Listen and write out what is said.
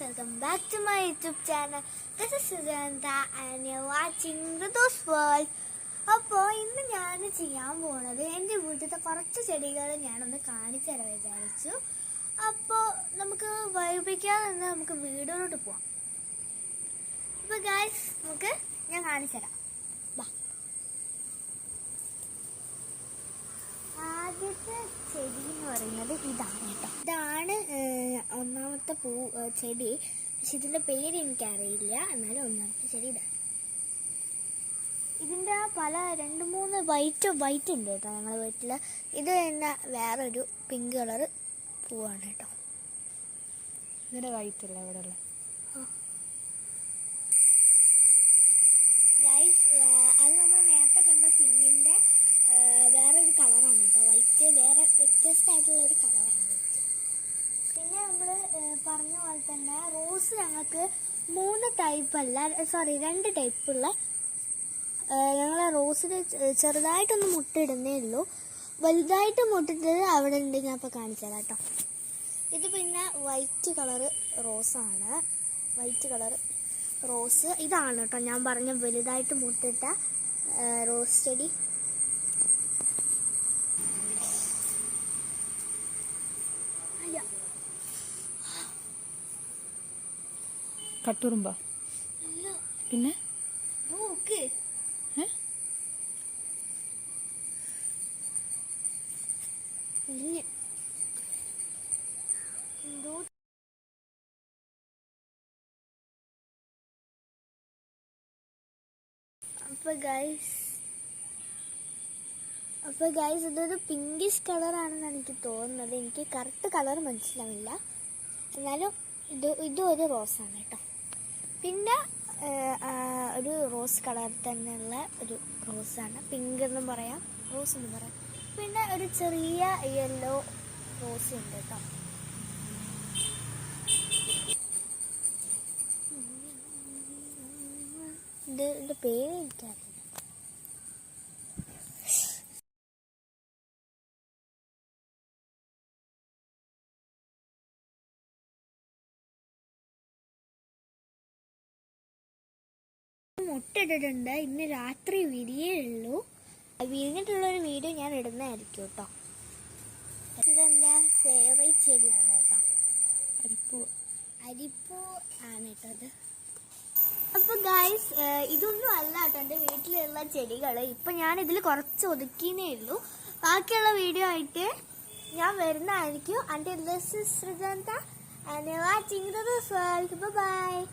welcome back to my YouTube channel. This is Sugandha and you're watching Rithu's World. അപ്പോൾ ഇന്ന് ഞാൻ ചെയ്യാൻ പോകുന്നത് എൻ്റെ വീട്ടിലത്തെ കുറച്ച് ചെടികൾ ഞാനൊന്ന് കാണിച്ചു തരാൻ വിചാരിച്ചു. അപ്പോൾ നമുക്ക് വൈകിപ്പിക്കാതെ തന്നെ നമുക്ക് വീടിലോട്ട് പോവാം. അപ്പോൾ ഗൈസ് നമുക്ക് ഞാൻ കാണിച്ചു തരാം. ആദ്യത്തെ ചെടി എന്ന് പറയുന്നത് ഇതാണ് കേട്ടോ. ഇതാണ് ഒന്നാമത്തെ ചെടി. പക്ഷെ ഇതിൻ്റെ പേര് എനിക്കറിയില്ല. എന്നാലും ഒന്നാമത്തെ ചെടി ഇതാണ്. ഇതിൻ്റെ പല 2-3 വൈറ്റ് ഉണ്ട് കേട്ടോ ഞങ്ങളുടെ വീട്ടിൽ. ഇത് തന്നെ വേറൊരു പിങ്ക് കളർ പൂവാണ് കേട്ടോ. ഇതിൻ്റെ വൈറ്റ് അല്ല ഇവിടെ ഉള്ള ഗൈസ്. അത് നമ്മൾ നേരത്തെ കണ്ട പിങ്കിൻ്റെ വേറൊരു കളറാണ് കേട്ടോ. വൈറ്റ് വേറെ വ്യത്യസ്തമായിട്ടുള്ള ഒരു കളറാണ് വൈറ്റ്. പിന്നെ നമ്മൾ പറഞ്ഞ പോലെ തന്നെ റോസ് ഞങ്ങൾക്ക് 2 ടൈപ്പുള്ള ഞങ്ങൾ റോസിൽ ചെറുതായിട്ടൊന്ന് മുട്ടിടുന്നേ ഉള്ളൂ. വലുതായിട്ട് മുട്ടിട്ടത് അവിടെ ഉണ്ട്. ഞാൻ ഇപ്പോൾ കാണിച്ചു തരാം കേട്ടോ. ഇത് പിന്നെ വൈറ്റ് കളറ് റോസാണ്. വൈറ്റ് കളർ റോസ് ഇതാണ് കേട്ടോ ഞാൻ പറഞ്ഞ വലുതായിട്ട് മുട്ടിട്ട റോസ് ചെടി. കട്ടുറുമ്പ പിന്നെ നോക്ക്. അപ്പോൾ ഗൈസ് ഇതൊരു പിങ്കിഷ് കളറാണെന്ന് എനിക്ക് തോന്നുന്നത്. എനിക്ക് കറക്റ്റ് കളർ മനസ്സിലാവില്ല. എന്നാലും ഇതും ഒരു റോസാണ് കേട്ടോ. പിന്നെ ഒരു റോസ് കളറിൽ തന്നെയുള്ള ഒരു റോസാണ്. പിങ്ക് എന്നും പറയാം, റോസ് എന്നും പറയാം. പിന്നെ ഒരു ചെറിയ യെല്ലോ റോസ് ഉണ്ട് കേട്ടോ. ഇതിൻ്റെ പേര് എനിക്കറിയില്ല. മുട്ടിട്ടിട്ടുണ്ട്. ഇന്ന് രാത്രി വിരിയേ ഉള്ളൂ. വിരിഞ്ഞിട്ടുള്ളൊരു വീഡിയോ ഞാൻ ഇടുന്നതായിരിക്കും കേട്ടോ. ഇതെൻ്റെ ഫേവറേറ്റ് ചെടിയാണ് കേട്ടോ. അരിപ്പൂ ആണ് കേട്ടോ അത്. അപ്പോൾ ഗൈസ് ഇതൊന്നും അല്ല കേട്ടോ എൻ്റെ വീട്ടിലുള്ള ചെടികൾ. ഇപ്പം ഞാൻ ഇതിൽ കുറച്ച് ഒതുക്കിയേ ഉള്ളൂ. ബാക്കിയുള്ള വീഡിയോ ആയിട്ട് ഞാൻ വരുന്നതായിരിക്കും. Until this is Sugandha and you're watching Rithu's World. Bye bye.